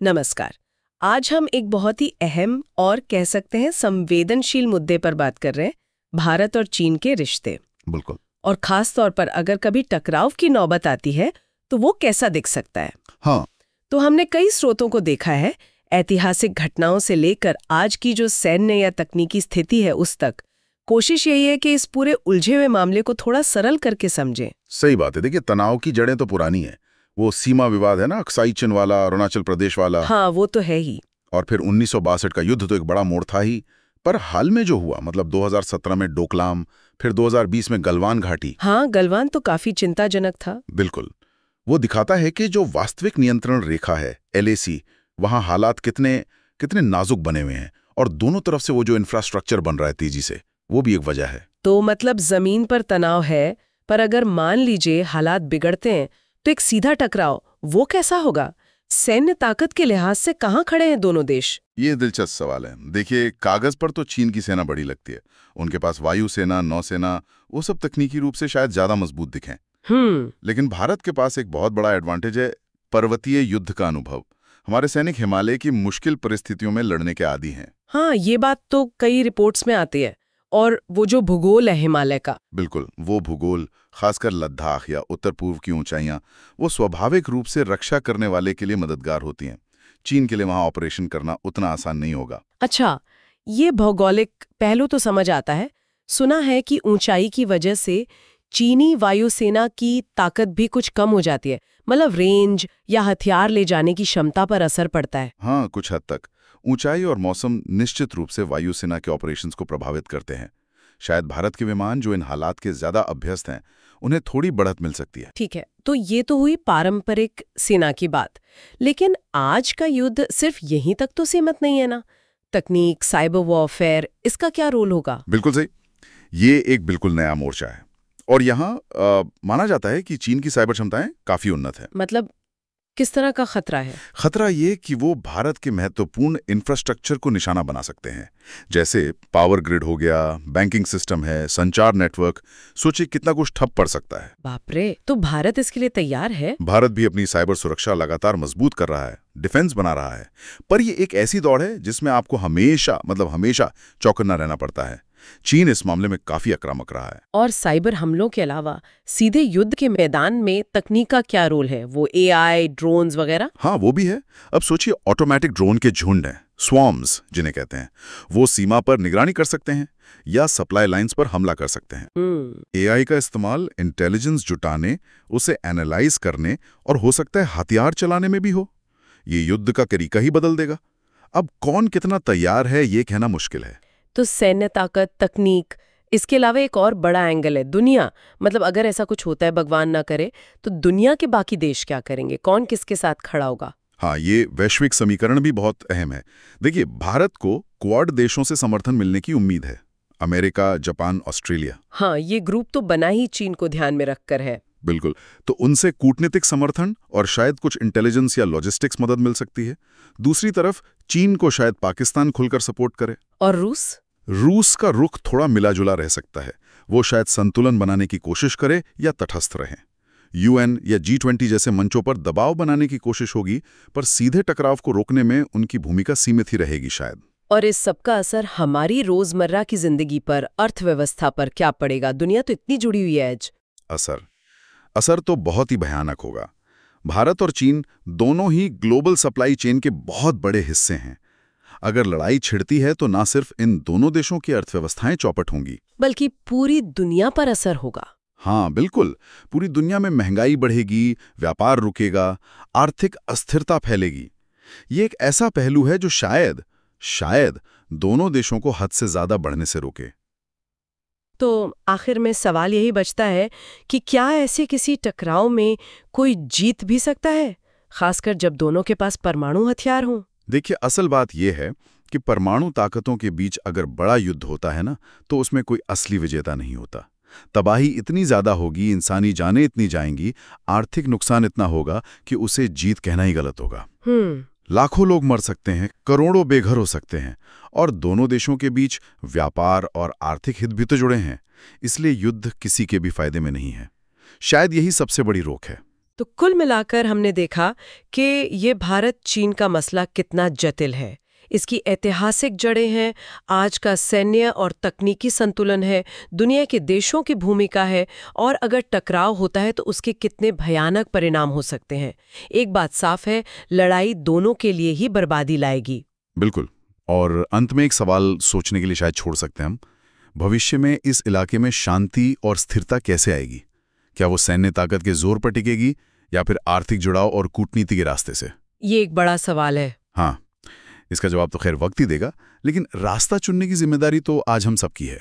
नमस्कार। आज हम एक बहुत ही अहम और कह सकते हैं संवेदनशील मुद्दे पर बात कर रहे हैं, भारत और चीन के रिश्ते। बिल्कुल। और खास तौर पर अगर कभी टकराव की नौबत आती है तो वो कैसा दिख सकता है। हाँ। तो हमने कई स्रोतों को देखा है, ऐतिहासिक घटनाओं से लेकर आज की जो सैन्य या तकनीकी स्थिति है उस तक। कोशिश यही है कि इस पूरे उलझे हुए मामले को थोड़ा सरल करके समझें। सही बात है। देखिए, तनाव की जड़ें तो पुरानी है। वो सीमा विवाद है ना, अक्साई चिन वाला, अरुणाचल प्रदेश वाला। हाँ, वो तो है ही। और फिर 1962 का युद्ध तो एक बड़ा मोड़ था ही। पर हाल में जो हुआ, मतलब 2017 में डोकलाम, फिर 2020 में गलवान घाटी। हाँ, गलवान तो काफी चिंताजनक था। बिल्कुल। वो दिखाता है कि जो वास्तविक नियंत्रण रेखा है, LAC, वहां हालात कितने कितने नाजुक बने हुए हैं। और दोनों तरफ से वो जो इंफ्रास्ट्रक्चर बन रहा है तेजी से, वो भी एक वजह है। तो मतलब जमीन पर तनाव है, पर अगर मान लीजिए हालात बिगड़ते हैं तो एक सीधा टकराव वो कैसा होगा? सैन्य ताकत के लिहाज से कहाँ खड़े हैं दोनों देश? ये दिलचस्प सवाल है। देखिए, कागज पर तो चीन की सेना बड़ी लगती है। उनके पास वायुसेना, नौसेना, वो सब तकनीकी रूप से शायद ज्यादा मजबूत दिखें। लेकिन भारत के पास एक बहुत बड़ा एडवांटेज है, पर्वतीय युद्ध का अनुभव। हमारे सैनिक हिमालय की मुश्किल परिस्थितियों में लड़ने के आदी हैं। हाँ, ये बात तो कई रिपोर्ट्स में आती है। और वो जो भूगोल है हिमालय का। बिल्कुल, वो भूगोल, खासकर लद्दाख या उत्तर पूर्व की ऊंचाइयां, वो स्वाभाविक रूप से रक्षा करने वाले के लिए मददगार होती हैं। चीन के लिए वहां ऑपरेशन करना उतना आसान नहीं होगा। अच्छा, ये भौगोलिक पहलू तो समझ आता है। सुना है कि ऊंचाई की वजह से चीनी वायुसेना की ताकत भी कुछ कम हो जाती है, मतलब रेंज या हथियार ले जाने की क्षमता पर असर पड़ता है। हाँ, कुछ हद तक। ऊंचाई और मौसम निश्चित रूप से वायुसेना के ऑपरेशंस को प्रभावित करते हैं। शायद भारत के विमान जो इन हालात के ज्यादा अभ्यस्त हैं, उन्हें थोड़ी बढ़त मिल सकती है। ठीक है, तो ये तो हुई पारंपरिक सेना की बात। लेकिन आज का युद्ध सिर्फ यहीं तक तो सीमित नहीं है ना? तकनीक, साइबर वॉरफेयर, इसका क्या रोल होगा? बिल्कुल सही। ये एक बिल्कुल नया मोर्चा है। और यहाँ माना जाता है कि चीन की साइबर क्षमताएं काफी उन्नत है। मतलब किस तरह का खतरा है? खतरा ये कि वो भारत के महत्वपूर्ण इंफ्रास्ट्रक्चर को निशाना बना सकते हैं। जैसे पावर ग्रिड हो गया, बैंकिंग सिस्टम है, संचार नेटवर्क। सोचिए कितना कुछ ठप पड़ सकता है। बाप रे, तो भारत इसके लिए तैयार है? भारत भी अपनी साइबर सुरक्षा लगातार मजबूत कर रहा है, डिफेंस बना रहा है। पर ये एक ऐसी दौड़ है जिसमें आपको हमेशा चौकन्ना रहना पड़ता है। चीन इस मामले में काफी आक्रामक रहा है। और साइबर हमलों के अलावा सीधे युद्ध के मैदान में तकनीक का क्या रोल है? वो AI, ड्रोन्स वगैरह? हाँ, वो भी है। अब सोचिए, ऑटोमेटिक ड्रोन के झुंड हैं, स्वॉर्म्स जिन्हें कहते हैं। वो सीमा पर निगरानी कर सकते हैं या सप्लाई लाइंस पर हमला कर सकते हैं। AI का इस्तेमाल इंटेलिजेंस जुटाने, उसे एनालाइज करने और हो सकता है हथियार चलाने में भी हो। ये युद्ध का तरीका ही बदल देगा। अब कौन कितना तैयार है ये कहना मुश्किल है। तो सैन्य ताकत, तकनीक, इसके अलावा एक और बड़ा एंगल है दुनिया। मतलब अगर ऐसा कुछ होता है, भगवान ना करे, तो दुनिया के बाकी देश क्या करेंगे? कौन किसके साथ खड़ा होगा? हाँ, ये वैश्विक समीकरण भी बहुत अहम है। देखिए, भारत को क्वाड देशों से समर्थन मिलने की उम्मीद है। America, Japan, Australia. हाँ, ये ग्रुप तो बना ही चीन को ध्यान में रखकर है। बिल्कुल। तो उनसे कूटनीतिक समर्थन और शायद कुछ इंटेलिजेंस या लॉजिस्टिक्स मदद मिल सकती है। दूसरी तरफ चीन को शायद पाकिस्तान खुलकर सपोर्ट करे। और रूस का रुख थोड़ा मिला जुला रह सकता है। वो शायद संतुलन बनाने की कोशिश करे या तटस्थ रहे। UN या G20 जैसे मंचों पर दबाव बनाने की कोशिश होगी, पर सीधे टकराव को रोकने में उनकी भूमिका सीमित ही रहेगी शायद। और इस सब का असर हमारी रोजमर्रा की जिंदगी पर, अर्थव्यवस्था पर क्या पड़ेगा? दुनिया तो इतनी जुड़ी हुई है आज। असर तो बहुत ही भयानक होगा। भारत और चीन दोनों ही ग्लोबल सप्लाई चेन के बहुत बड़े हिस्से हैं। अगर लड़ाई छिड़ती है तो ना सिर्फ इन दोनों देशों की अर्थव्यवस्थाएं चौपट होंगी, बल्कि पूरी दुनिया पर असर होगा। हाँ बिल्कुल। पूरी दुनिया में महंगाई बढ़ेगी, व्यापार रुकेगा, आर्थिक अस्थिरता फैलेगी। ये एक ऐसा पहलू है जो शायद दोनों देशों को हद से ज्यादा बढ़ने से रोके। तो आखिर में सवाल यही बचता है कि क्या ऐसे किसी टकराव में कोई जीत भी सकता है, खासकर जब दोनों के पास परमाणु हथियार हों? देखिए, असल बात यह है कि परमाणु ताकतों के बीच अगर बड़ा युद्ध होता है ना, तो उसमें कोई असली विजेता नहीं होता। तबाही इतनी ज्यादा होगी, इंसानी जानें इतनी जाएंगी, आर्थिक नुकसान इतना होगा कि उसे जीत कहना ही गलत होगा। लाखों लोग मर सकते हैं, करोड़ों बेघर हो सकते हैं, और दोनों देशों के बीच व्यापार और आर्थिक हित भी तो जुड़े हैं। इसलिए युद्ध किसी के भी फायदे में नहीं है। शायद यही सबसे बड़ी रोक है। तो कुल मिलाकर हमने देखा कि ये भारत चीन का मसला कितना जटिल है। इसकी ऐतिहासिक जड़ें हैं, आज का सैन्य और तकनीकी संतुलन है, दुनिया के देशों की भूमिका है, और अगर टकराव होता है तो उसके कितने भयानक परिणाम हो सकते हैं। एक बात साफ है, लड़ाई दोनों के लिए ही बर्बादी लाएगी। बिल्कुल। और अंत में एक सवाल सोचने के लिए शायद छोड़ सकते हैं हम। भविष्य में इस इलाके में शांति और स्थिरता कैसे आएगी? क्या वो सैन्य ताकत के जोर पर टिकेगी या फिर आर्थिक जुड़ाव और कूटनीति के रास्ते से? ये एक बड़ा सवाल है। हाँ, इसका जवाब तो खैर वक्त ही देगा, लेकिन रास्ता चुनने की जिम्मेदारी तो आज हम सबकी है।